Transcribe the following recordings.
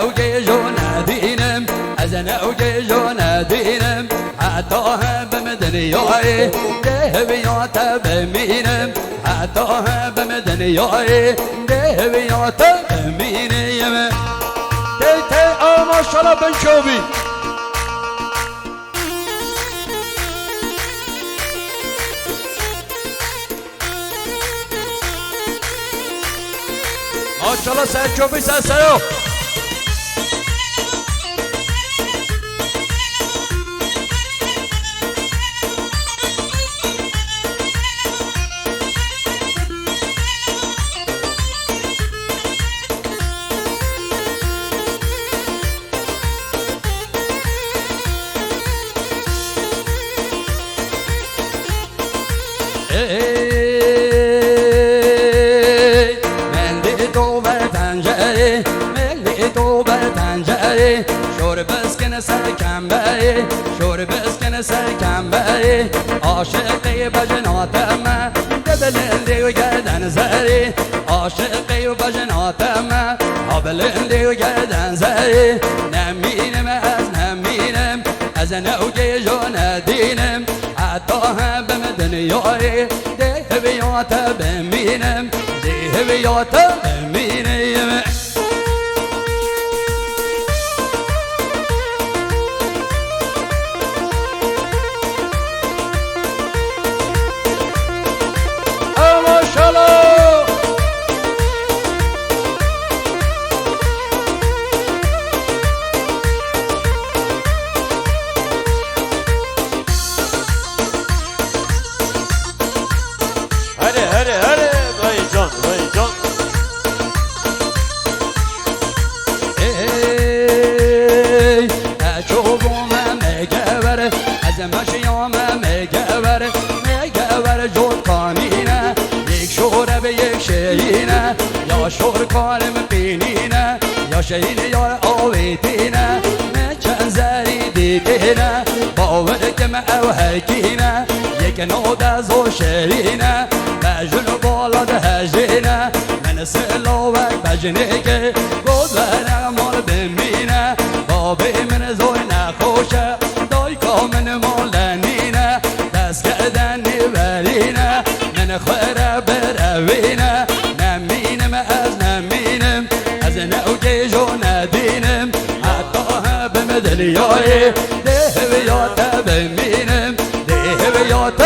اوجي جونا دينم ازن اوجي جونا دينم حتى بمدنياي دهبيات بمينم حتى بمدنياي دهبيات بمينم تي تي ما شاء الله بنشوفي ما شاء الله سرچوبی سرسرو شور بسکن سر کمبه شور بسکن سر کمبه عاشقی بجناتم دبلندی و گردن زری عاشقی و بجناتم بلندی و گردن زری نمینم از نمینم از نوجی جون دینم حتی هم بمدنیای ده بیات بمینم ده بیات بمینم یا شور کارم بینینه یا شهین یار آویدینه من چند زری دیدینه باور که من اوهکینه یک نود از و شرینه بجن بالا ده هجینه من سلاوک بجنه که بود برم مال بمینه بابی من زوی نخوشه دای کامن مالنینه دست کردن نبرینه من خوره بروینه نمینم از نمینم از نوجی جون دینم حتی بمدنیای ده بیات بمینم ده بیات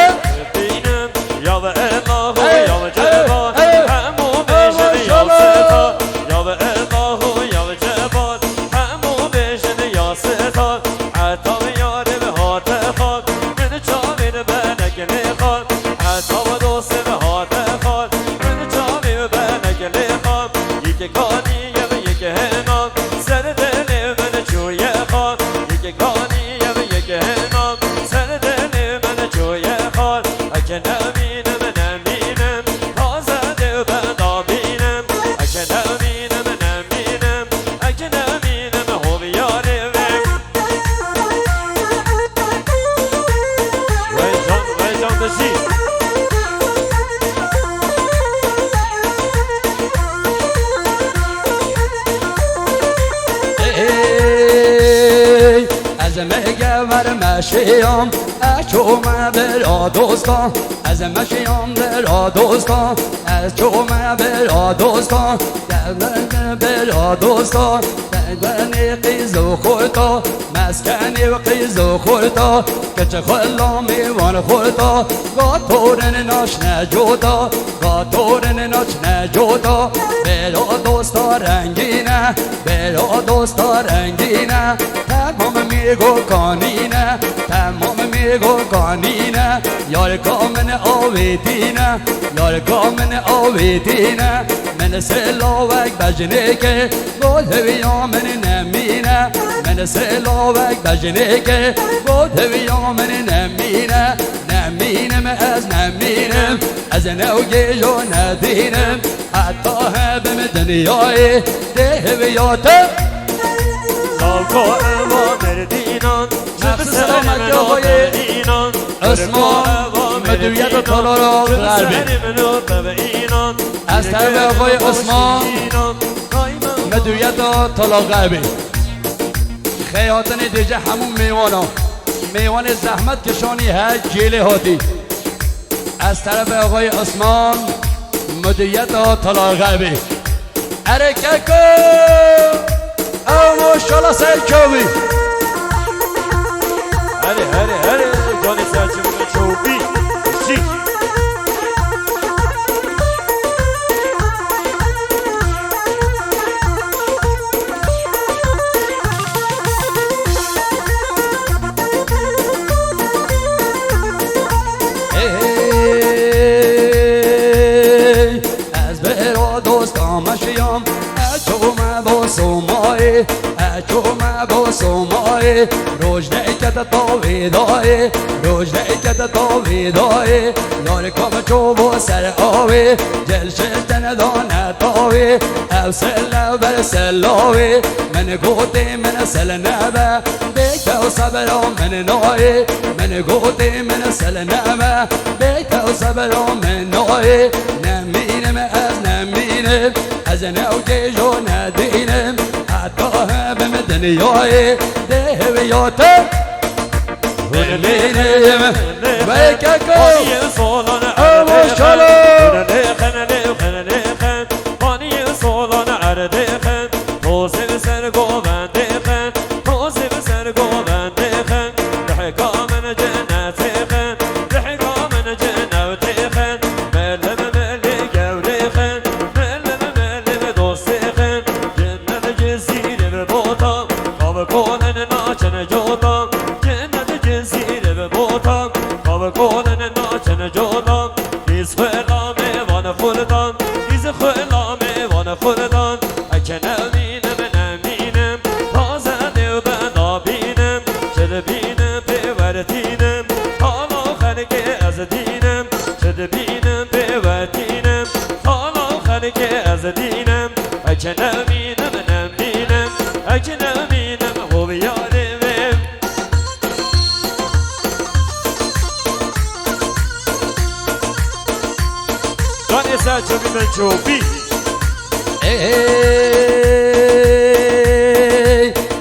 بمینم یا به الله یا به جبال همو بشن یا ستا یا به الله یا به جبال همو بشن یا ستا حتی بیاره به هات خال من چاوین بنک نخال حتی با دوست به هات خال من چاوین بنک نخال یک کانی یا به یک هنال سر دل من جوی خال یک کانی یا به یک هنال سر دل من جوی خال اگه نمینم نمینم تازده بدا بینم اگه نمینم نمینم اگه نمینم هویاره وی جان بشی از مگور مشیام چوم برا دوستان از مشیام برا دوستان از چوم برا دوستان دلن برا دوستان دلن قیز و خورتا مسکنی و قیز و خورتا کچه خلا میوان خورتا گاتورن ناش نجوتا گاتورن ناش نجوتا برا دوستا رنگینه برا دوستا رنگینه تمام میگو کانینه تمام میگو کانینه یار کامن آویدینه یار کامن آویدینه من سلاوک بجنه که بود هویا من نمینه من سلاوک بجنه که بود هویا من نمینه نمینم از نمینم از نوجی جون دینم حتی هم دنیای ده بیاتم سالکو اوامر دینان نفس سلامت آقای عثمان مدیریت و تالار غربی از طرف آقای عثمان مدویت طلا غیبی خیاتن دیجه همون میوانا میوان زحمت کشانی های جیله هاتی از طرف آقای عثمان مدویت طلا غیبی ارککو او ماشالله سرکوبی هره جانی سرچوبی چوبی سی از برا دوستام شیام اچوم با سومای اچوم با سومای روز نیکت تاویدای روز نیکت تاویدای یار کام چو با سر آوی دل شدن دانه تاوی او سل بر سلاوی من گوتی من سل نبه بیتو صبرا من نای من گوتی من سل نبه بیتو صبرا من نای نمینم از نمینم از نوکی جو ندینم حتی هم دنیای دهویاته ونمینم بیککو او شلو چوبی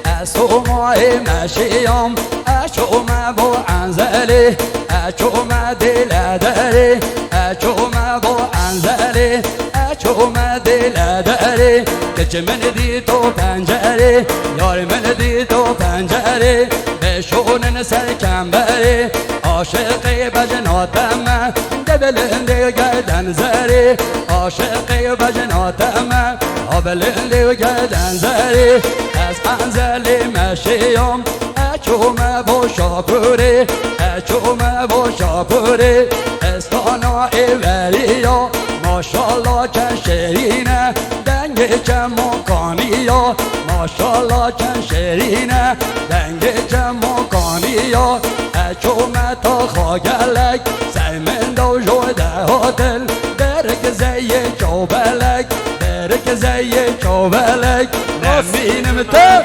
از تو ماه مشیام اچوم با انزلی اچوم دل داری اچوم با انزلی اچوم دل داری که من دی تو پنجره یار من دی تو پنجره بشونن سر کمبری عاشقی بجناتم دبلنده گردن زری عاشقی بجناتم دبلنده گردن زری از انزلی مشیام اچوم با شاپوری اچوم با شاپوری استانا ایوریا ماشالله چه شیرینه دنگ چه مکانیا ماشالله چه شیرینه دنگ چه مکانیا اچوم تا خاگلک سیمن دو جوده هاتل برک زی چوبلک برک زی چوبلک نمینم تا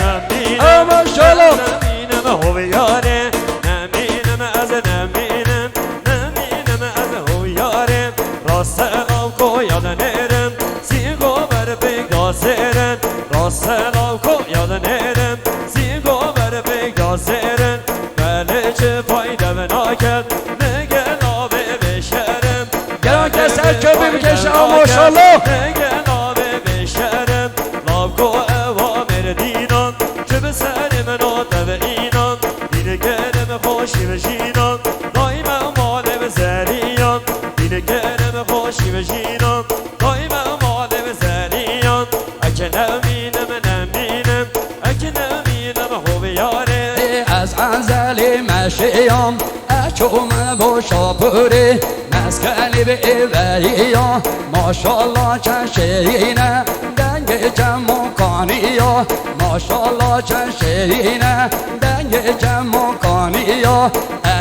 او ماشالله نمینم هویاره نمینم از نمینم نمینم از هویاره راست لام کو یاد نرم سیگو بر بگاسرن راست لام کو یاد نرم سیگو بر بگاسرن بله چه فایده بناکد نگه نابه بشرم گران که سرکوبی میکشه او ماشالله نگه نابه بشرم لام کو اوامر دینان چه به سر منو دو اینان دینه گرم خوشی بشینان دایما مال بزریان دینه گرم خوشی بشینان دایما مال بزریان اگه نمینم نمینم اگه نمینم هویاره از انزلی مشیام اچوم با شاپوری مسکنی به ایوریا ماشالله چه شیرینه دنگ چه مکانیا ماشالله چه شیرینه دنگ چه مکانیا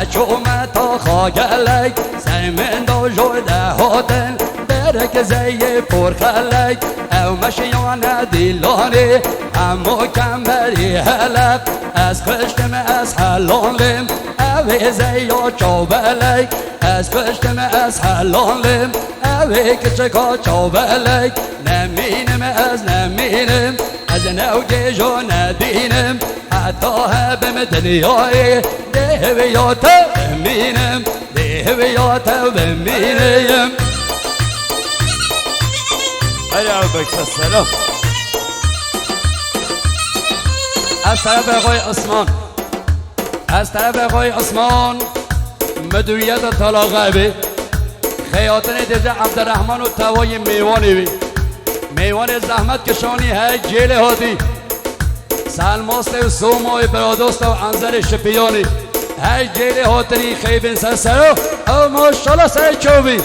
اچوم تا خاگلک سیمن دو جوده هاتل بارك زي پرخلک او مشیان دیلانه امو کمبری هلق از خشتم از حلالم او زیا چاولک از خشتم از حلالم او کچکا چاولک نمینم از نمینم از نوگه جو ندینم حتی هبم دنیای ده بیاتا بمینم ده بیاتا بمینم هلی عبک السلام از طرف آقای عثمان از طرف آقای عثمان مدویت طلاقه بی خیاطن دیجه عبدالرحمن و توای میوانی بی میوان زحمت کشانی های جیل هادی سلماست و سومای برادوست و انزر شپیانی های جیل هاتری خیبین سر او ماشالله سر چوبی